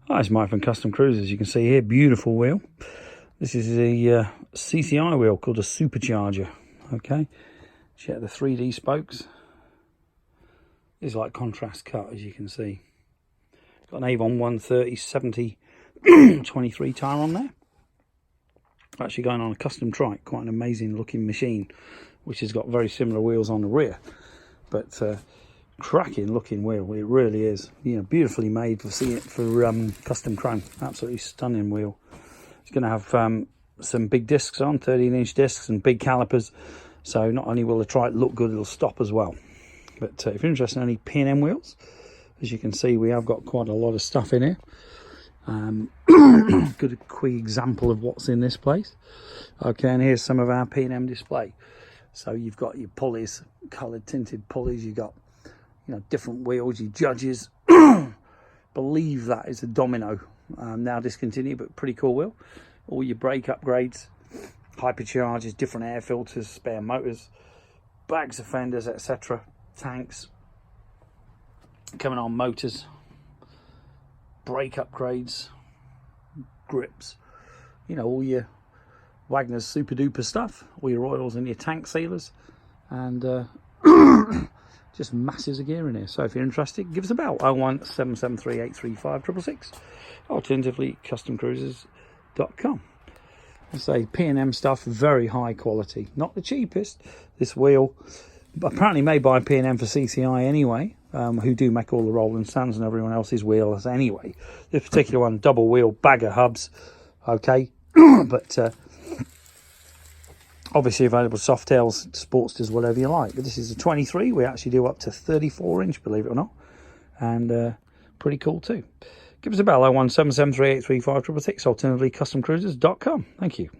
Hi, it's Mike from Custom Cruisers. You can see here, beautiful wheel. This is a CCI wheel called a supercharger. Okay, check the 3D spokes. It's like contrast cut, as you can see. Got an Avon 130 70 23 tyre on there. Actually going on a custom trike, quite an amazing looking machine, which has got very similar wheels on the rear. But cracking looking wheel, it really is. You know, beautifully made for custom chrome. Absolutely stunning wheel. It's going to have some big discs on, 13-inch discs, and big calipers. So not only will the trike look good, it'll stop as well. But if you're interested in any P&M wheels, as you can see, we have got quite a lot of stuff in here. Good quick example of what's in this place. Okay, and here's some of our P&M display. So you've got your pulleys, coloured tinted pulleys. You've got, you know, different wheels, your judges. Believe that is a Domino, now discontinued, but pretty cool wheel. All your brake upgrades, hyperchargers, different air filters, spare motors, bags of fenders, etc. Tanks, coming on motors, brake upgrades, grips, you know, all your Wagner's super duper stuff, all your oils and your tank sealers, and just masses of gear in here. So if you're interested, give us a bell, 01773 835 666, alternatively customcruisers.com. I say P&M stuff, very high quality, not the cheapest. This wheel apparently made by P&M for CCI anyway, who do make all the Rolling Sands and everyone else's wheels anyway. This particular one, double wheel, bagger hubs, okay. But obviously available Softails, Sportsters, whatever you like. But this is a 23. We actually do up to 34-inch, believe it or not. And pretty cool too. Give us a bell, 01773 835 666, alternatively customcruisers.com. Thank you.